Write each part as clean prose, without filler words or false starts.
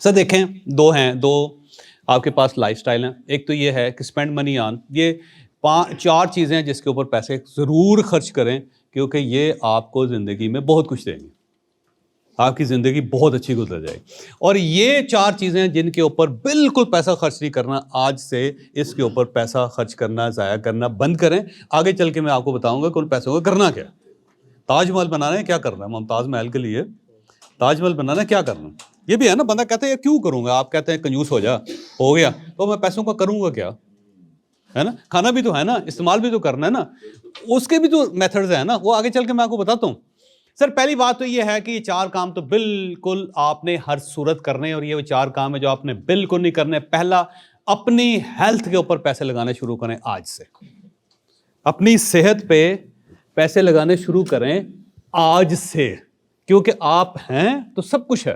سر دیکھیں دو آپ کے پاس لائف سٹائل ہیں. ایک تو یہ ہے کہ اسپینڈ منی آن، یہ 4 چیزیں ہیں جس کے اوپر پیسے ضرور خرچ کریں، کیونکہ یہ آپ کو زندگی میں بہت کچھ دیں گے، آپ کی زندگی بہت اچھی گزر جائے گی. اور یہ 4 چیزیں ہیں جن کے اوپر بالکل پیسہ خرچ نہیں کرنا. آج سے اس کے اوپر پیسہ خرچ کرنا، ضائع کرنا بند کریں. آگے چل کے میں آپ کو بتاؤں گا کہ ان پیسوں کا کرنا کیا. تاج محل بنانا ہے، کیا کرنا ہے ممتاز محل کے لیے؟ تاج محل بنانا ہے، کیا کرنا ہے؟ یہ بھی ہے نا، بندہ کہتا ہے یہ کیوں کروں گا، آپ کہتے ہیں کنجوس ہو جا، ہو گیا تو میں پیسوں کا کروں گا کیا، ہے نا. کھانا بھی تو ہے نا، استعمال بھی تو کرنا ہے نا، اس کے بھی تو میتھڈز ہیں نا، وہ آگے چل کے میں آپ کو بتاتا ہوں. سر پہلی بات تو یہ ہے کہ یہ 4 کام تو بالکل آپ نے ہر صورت کرنے، اور یہ وہ 4 کام ہے جو آپ نے بالکل نہیں کرنے. پہلا، اپنی ہیلتھ کے اوپر پیسے لگانے شروع کریں. آج سے اپنی صحت پہ پیسے لگانے شروع کریں آج سے، کیونکہ آپ ہیں تو سب کچھ ہے،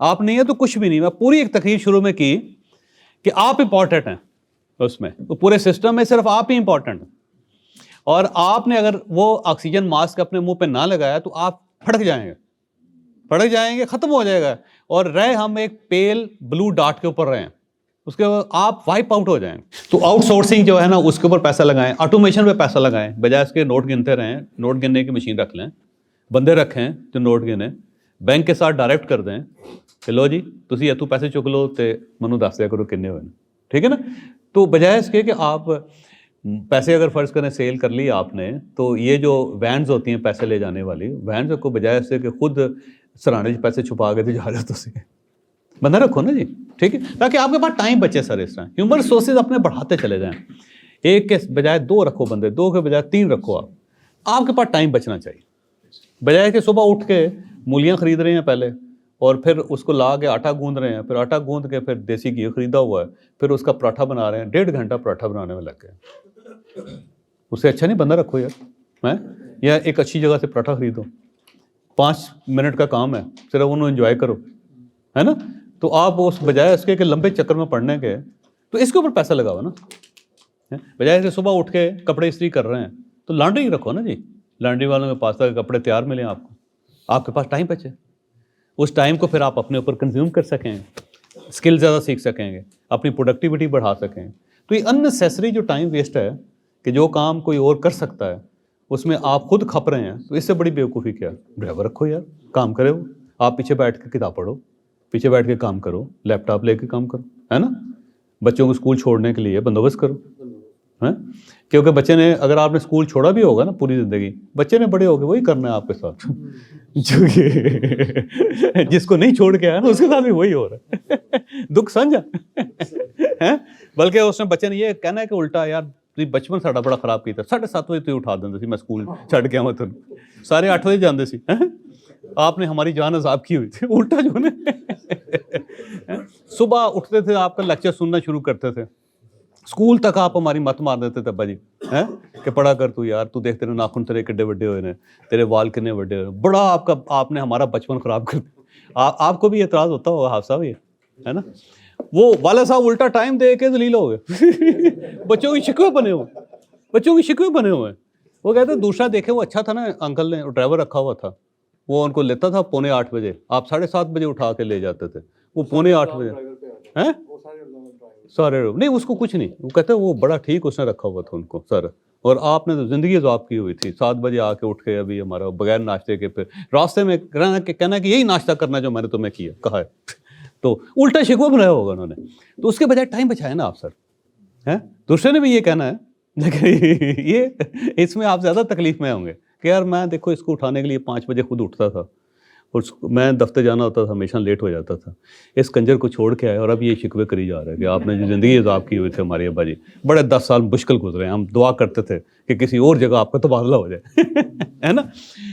آپ نہیں ہے تو کچھ بھی نہیں. میں پوری ایک تقریر شروع میں کی کہ آپ امپورٹنٹ ہیں اس میں، تو پورے سسٹم میں صرف آپ ہی امپورٹنٹ ہیں. اور آپ نے اگر وہ آکسیجن ماسک اپنے منہ پہ نہ لگایا تو آپ پھڑک جائیں گے، ختم ہو جائے گا. اور رہے ہم ایک پیل بلو ڈاٹ کے اوپر رہے ہیں، اس کے بعد آپ وائپ آؤٹ ہو جائیں. تو آؤٹ سورسنگ جو ہے نا اس کے اوپر پیسہ لگائیں، آٹومیشن پہ پیسہ لگائیں، بجائے اس کے نوٹ گنتے رہیں. نوٹ گننے کی مشین رکھ لیں، بندے رکھیں جو نوٹ گنے، بینک کے ساتھ ڈائریکٹ کر دیں کہ لو جی تسی اتو پیسے چک لو تے منو دس دیا کرو کنے ہوئے، ٹھیک ہے نا. تو بجائے اس کے کہ آپ پیسے اگر فرض کریں سیل کر لی آپ نے، تو یہ جو وینز ہوتی ہیں پیسے لے جانے والی، وینز کو بجائے اس سے کہ خود سرانے پیسے چھپا کے جا جاتا سے بندہ رکھو نا جی، ٹھیک ہے، تاکہ آپ کے پاس ٹائم بچے. سر اس طرح ہیومن ریسورسز اپنے بڑھاتے چلے جائیں. ایک کے بجائے 2 رکھو بندے، 2 کے بجائے 3 رکھو. آپ کے پاس ٹائم بچنا چاہیے، بجائے کہ صبح اٹھ کے مولیاں خرید رہے ہیں پہلے، اور پھر اس کو لا کے آٹا گوندھ رہے ہیں، پھر آٹا گوندھ کے پھر دیسی گھی خریدا ہوا ہے، پھر اس کا پراٹھا بنا رہے ہیں. 1.5 گھنٹہ پراٹھا بنانے میں لگ گئے. اس سے اچھا نہیں بندہ رکھو یار، یا ایک اچھی جگہ سے پراٹھا خریدو، 5 منٹ کا کام ہے، صرف انہوں انجوائے کرو، ہے نا. تو آپ اس بجائے اس کے کہ لمبے چکر میں پڑنے کے، تو اس کے اوپر پیسہ لگاؤ نا. بجائے کہ صبح اٹھ کے کپڑے استری کر رہے ہیں تو لانڈری رکھو نا جی، لانڈری والوں کے پاس تک کپڑے تیار ملیں آپ کو، آپ کے پاس ٹائم بچے. اس ٹائم کو پھر آپ اپنے اوپر کنزیوم کر سکیں، اسکل زیادہ سیکھ سکیں گے، اپنی پروڈکٹیوٹی بڑھا سکیں. تو یہ اننیسیسری جو ٹائم ویسٹ ہے کہ جو کام کوئی اور کر سکتا ہے اس میں آپ خود کھپ رہے ہیں، تو اس سے بڑی بیوقوفی کیا. ڈرائیور رکھو یار، کام کرے وہ، آپ پیچھے بیٹھ کے کتاب پڑھو، پیچھے بیٹھ کے کام کرو، لیپ ٹاپ لے کے کام کرو، ہے نا. بچوں کو اسکول چھوڑنے کے لیے بندوبست کرو، کیونکہ بچے نے، اگر آپ نے اسکول چھوڑا بھی ہوگا نا پوری زندگی، بچے نے بڑے ہو کے وہی کرنا ہے آپ کے ساتھ جس کو نہیں چھوڑ کے آیا نا اس کے ساتھ بھی وہی ہو رہا ہے. دکھ سمجھا. بلکہ اس میں بچے نے یہ کہنا ہے کہ الٹا یار بچپن ساڈا بڑا خراب کیتا، 7:30 بجے تو اٹھا دیندے سی، میں اسکول چھڈ کے آواں تینوں 8:30 بجے جاندے سی. آپ نے ہماری جان عذاب کی ہوئی تھی. الٹا جو نے صبح اٹھتے تھے آپ کا لیکچر سننا شروع کرتے تھے، اسکول تک آپ ہماری مت مار دیتے تھے ابا جی کہ پڑھا کر تو یار، تو دیکھ تیرے ناخن تیرے کڈے بڑے ہوئے نے، تیرے وال کنے بڑے ہوئے. بڑا آپ نے ہمارا بچپن خراب کر دیا. آپ کو بھی اعتراض ہوتا ہوگا حافظ صاحب، یہ ہے نا. وہ والد صاحب الٹا ٹائم دے کے ذلیل ہو گئے. بچوں کی شکوے بنے ہوئے. وہ کہتے ہیں دوسرا دیکھے وہ اچھا تھا نا، انکل نے ڈرائیور رکھا ہوا تھا، وہ ان کو لیتا تھا 7:45 بجے، آپ 7:30 بجے اٹھا کے لے جاتے تھے. وہ 7:45 بجے سارے نہیں، اس کو کچھ نہیں، وہ کہتے ہیں وہ بڑا ٹھیک اس نے رکھا ہوا تھا ان کو سر. اور آپ نے تو زندگی عذاب کی ہوئی تھی. 7 بجے آ کے اٹھ کے ابھی ہمارا بغیر ناشتے کے پھر راستے میں کہنا کہ یہی ناشتہ کرنا جو میں نے تمہیں کہا ہے. تو الٹا شکوہ بنایا ہوگا انہوں نے. تو اس کے بجائے ٹائم بچائے نا آپ سر. دوسرے نے بھی یہ کہنا ہے، لیکن یہ اس میں آپ زیادہ تکلیف میں ہوں گے کہ یار میں دیکھو اس کو اٹھانے کے لیے 5 بجے خود اٹھتا تھا، اور میں دفتر جانا ہوتا تھا ہمیشہ لیٹ ہو جاتا تھا. اس کنجر کو چھوڑ کے آئے اور اب یہ شکوے کری جا رہا ہے کہ آپ نے جو زندگی عذاب کی ہوئی تھی ہمارے ابا جی، بڑے 10 سال مشکل گزرے ہیں، ہم دعا کرتے تھے کہ کسی اور جگہ آپ کا تبادلہ ہو جائے ہے نا.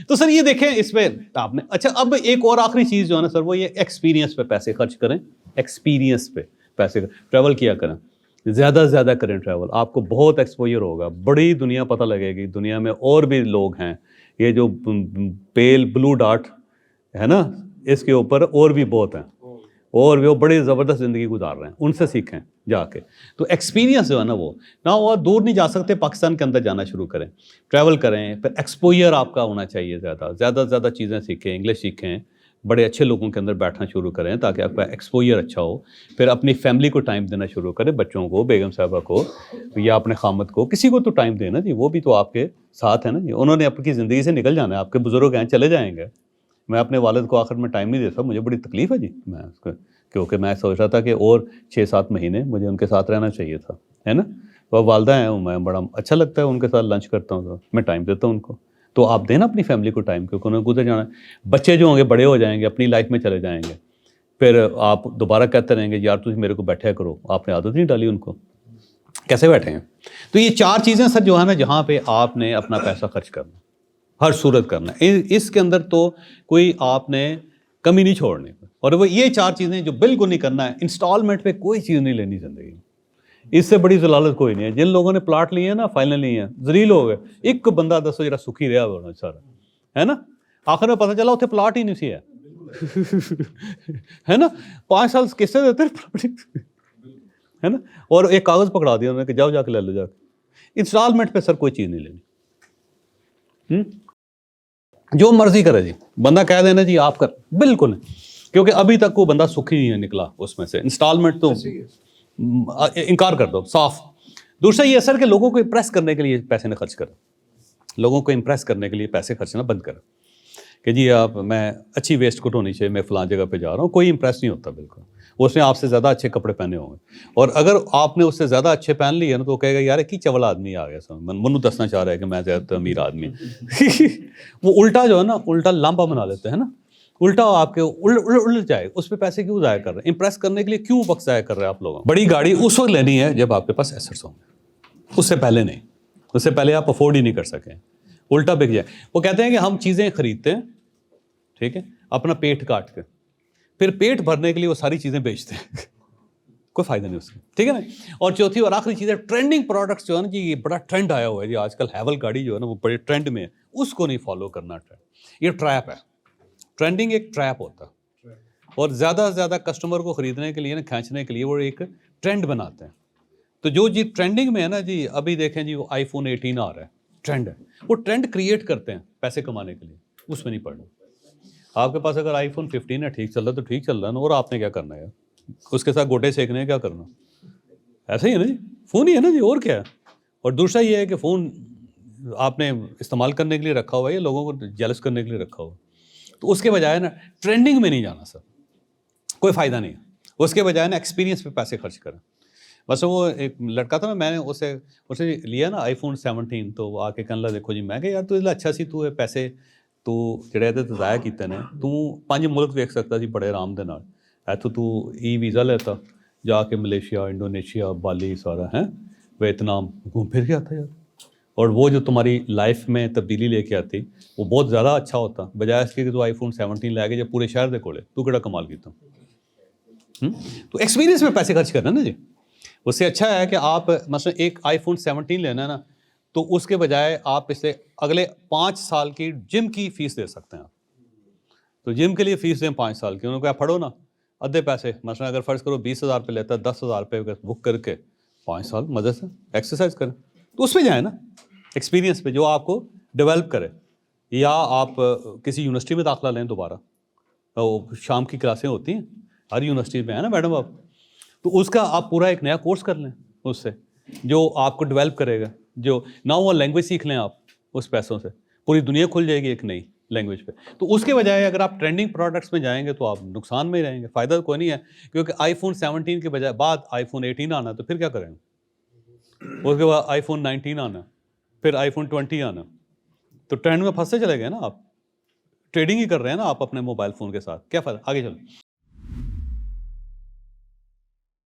تو سر یہ دیکھیں اس پہ آپ نے، اچھا اب ایک اور آخری چیز جو ہے نا سر، وہ یہ ایکسپیرینس پہ پیسے خرچ کریں. ایکسپیرینس پہ پیسے، ٹریول کیا کریں، زیادہ سے زیادہ کریں ٹریول. آپ کو بہت ایکسپوجر ہوگا، بڑی دنیا پتہ لگے گی. دنیا میں اور بھی لوگ ہیں، یہ جو پیل بلو ڈاٹ ہے نا اس کے اوپر اور بھی بہت ہیں، اور وہ بڑی زبردست زندگی گزار رہے ہیں، ان سے سیکھیں جا کے. تو ایکسپیرینس جو ہے نا وہ نہ، وہ دور نہیں جا سکتے، پاکستان کے اندر جانا شروع کریں، ٹریول کریں. پھر ایکسپوجر آپ کا ہونا چاہیے، زیادہ سے زیادہ چیزیں سیکھیں، انگلش سیکھیں، بڑے اچھے لوگوں کے اندر بیٹھنا شروع کریں تاکہ آپ کا ایکسپوجر اچھا ہو. پھر اپنی فیملی کو ٹائم دینا شروع کریں, بچوں کو, بیگم صاحبہ کو, یا اپنے خامد کو, کسی کو تو ٹائم دینا جی, وہ بھی تو آپ کے ساتھ ہیں نا جی, انہوں نے آپ کی زندگی سے نکل جانا ہے, آپ کے بزرگ ہیں چلے جائیں گے. میں اپنے والد کو آخر میں ٹائم نہیں دیتا, مجھے بڑی تکلیف ہے جی, میں اس کو, کیونکہ میں سوچ رہا تھا کہ اور 6-7 مہینے مجھے ان کے ساتھ رہنا چاہیے تھا, ہے نا. وہ والدہ ہیں, میں بڑا اچھا لگتا ہے ان کے ساتھ لنچ کرتا ہوں تو میں ٹائم دیتا ہوں ان کو. تو آپ دینا اپنی فیملی کو ٹائم, کیونکہ انہیں گزر جانا ہے. بچے جو ہوں گے بڑے ہو جائیں گے, اپنی لائف میں چلے جائیں گے, پھر آپ دوبارہ کہتے رہیں گے یار تجھ میرے کو بیٹھے کرو, آپ نے عادت نہیں ڈالی ان کو, کیسے بیٹھے ہیں. تو یہ 4 چیزیں سر جو ہے نا جہاں پہ آپ نے اپنا پیسہ خرچ کرنا, ہر صورت کرنا ہے, اس کے اندر تو کوئی آپ نے کمی نہیں چھوڑنی. اور وہ یہ 4 چیزیں جو بالکل نہیں کرنا ہے, انسٹالمنٹ پہ کوئی چیز نہیں لینی زندگی میں, اس سے بڑی ضلالت کوئی نہیں ہے. جن لوگوں نے پلاٹ لیے ہیں نا, فائنل لیے ہیں, ذلیل ہو گئے. ایک بندہ دسو جرا سکھی رہا ہونا سارا, ہے نا, آخر میں پتہ چلا اتنے پلاٹ ہی نہیں سی ہے نا, 5 سال کس سے دیتے ہے نا, اور ایک کاغذ پکڑا دیا انہوں نے کہ جاؤ جا کے لے لو جا کے. انسٹالمنٹ پہ سر کوئی چیز نہیں لینی, جو مرضی کرے جی, بندہ کہہ دینا جی آپ کر, بالکل نہیں, کیونکہ ابھی تک وہ بندہ سکھی نہیں ہے نکلا اس میں سے. انسٹالمنٹ تو انکار کر دو صاف. دوسرا یہ سر کہ لوگوں کو امپریس کرنے کے لیے پیسے نہ خرچ کریں, لوگوں کو امپریس کرنے کے لیے پیسے خرچنا بند کریں کہ جی آپ, میں اچھی ویسٹ کوٹ ہونی چاہیے, میں فلاں جگہ پہ جا رہا ہوں. کوئی امپریس نہیں ہوتا بالکل, اس نے آپ سے زیادہ اچھے کپڑے پہنے ہوں گے, اور اگر آپ نے اس سے زیادہ اچھے پہن لیے نا تو وہ کہے گا یار کی چول آدمی آ گیا, منو دسنا چاہ رہا ہے کہ میں زیادہ امیر آدمی وہ الٹا جو ہے نا, الٹا لامبا بنا لیتے ہیں نا, الٹا آپ کے الٹ جائے. اس پہ پیسے کیوں ضائع کر رہے ہیں, امپریس کرنے کے لیے کیوں وقت ضائع کر رہے ہیں آپ لوگوں. بڑی گاڑی اس وقت لینی ہے جب آپ کے پاس ایسٹس ہوں گے, اس سے پہلے نہیں, اس سے پہلے آپ افورڈ ہی نہیں کر سکیں, الٹا بک جائے. وہ کہتے ہیں کہ ہم چیزیں خریدتے ہیں, ٹھیک ہے, اپنا پیٹ کاٹ کے, پھر پیٹ بھرنے کے لیے وہ ساری چیزیں بیچتے ہیں, کوئی فائدہ نہیں اس کا, ٹھیک ہے نا. اور چوتھی اور آخری چیز ہے ٹرینڈنگ پروڈکٹس جو ہے نا جی, یہ بڑا ٹرینڈ آیا ہوا ہے جی آج کل, ہیول گاڑی جو ہے نا وہ بڑے ٹرینڈ میں ہے, اس کو نہیں فالو کرنا. ٹرینڈ یہ ٹریپ ہے, ٹرینڈنگ ایک ٹریپ ہوتا ہے, اور زیادہ سے زیادہ کسٹمر کو خریدنے کے لیے نا, کھینچنے کے لیے وہ ایک ٹرینڈ بناتے ہیں. تو جو جی ٹرینڈنگ میں ہے نا جی, ابھی دیکھیں جی وہ آئی فون 18 آ رہا ہے, ٹرینڈ ہے, وہ ٹرینڈ کریٹ کرتے ہیں پیسے کمانے کے لیے, اس میں نہیں پڑنا. آپ کے پاس اگر آئی فون 15 ہے, ٹھیک چل رہا ہے تو ٹھیک چل رہا ہے نا, اور آپ نے کیا کرنا ہے, اس کے ساتھ گوٹے سیکھنے ہیں, کیا کرنا, ایسا ہی ہے نا جی, فون ہی ہے نا جی, اور کیا ہے. اور دوسرا یہ ہے کہ فون آپ نے استعمال کرنے کے لیے رکھا ہوا ہے یا لوگوں کو جیلس کرنے کے لیے رکھا ہوا ہے, تو اس کے بجائے نا ٹرینڈنگ میں نہیں جانا سر, کوئی فائدہ نہیں ہے. اس کے بجائے نا ایکسپیرینس پہ پیسے خرچ کریں. بس وہ ایک لڑکا تھا, میں نے اسے لیا نا آئی فون 17, تو وہ آ کے کہنے لگا دیکھو جی, میں کہ یار تو اچھا سی تو پیسے تو جڑے تو ضائع کیتے نے, تو 5 ملک ویکھ سکتا سی بڑے آرام دے نال, ایتھوں تو ای ویزا لیتا, جا کے ملیشیا, انڈونیشیا, بالی سارا ہے, ویتنام گھوم پھر کے آتا یار. اور وہ جو تمہاری لائف میں تبدیلی لے کے آتی وہ بہت زیادہ اچھا ہوتا, بجائے اس کے کہ تو آئی فون 17 لے کے جب پورے شہر دے کولے, تو کیڑا کمال کیتا. تو ایکسپیرینس میں پیسے خرچ کرنا نا جی. اس سے اچھا ہے کہ آپ مثلا ایک آئی فون 17 لینا ہے نا, تو اس کے بجائے آپ اسے اگلے 5 سال کی جم کی فیس دے سکتے ہیں. آپ تو جم کے لیے فیس دیں 5 سال کی, انہوں کو آپ پڑھو نا ادھے پیسے, مثلا اگر فرض کرو 20,000 پہ لیتا ہے, 10,000 پہ بک کر کے 5 سال مزے سے ایکسرسائز کریں, تو اس پہ جائیں نا, ایکسپیرینس پہ جو آپ کو ڈیولپ کرے. یا آپ کسی یونیورسٹی میں داخلہ لیں دوبارہ, شام کی کلاسیں ہوتی ہیں ہر یونیورسٹی میں, ہے نا میڈم آپ, تو اس کا آپ پورا ایک نیا کورس کر لیں اس سے, جو آپ کو ڈیولپ کرے گا. جو نہ وہ لینگویج سیکھ لیں آپ, اس پیسوں سے پوری دنیا کھل جائے گی ایک نئی لینگویج پہ. تو اس کے بجائے اگر آپ ٹرینڈنگ پروڈکٹس میں جائیں گے تو آپ نقصان میں ہی رہیں گے, فائدہ تو کوئی نہیں ہے. کیونکہ آئی فون 17 کے بجائے بعد آئی فون 18 آنا, تو پھر کیا کریں گے, اس کے بعد آئی فون 19 آنا, پھر آئی فون 20 آنا, تو ٹرینڈ میں پھنستے چلے گئے نا آپ, ٹریڈنگ ہی کر رہے ہیں نا آپ اپنے موبائل فون کے ساتھ, کیا فائدہ. آگے چلو.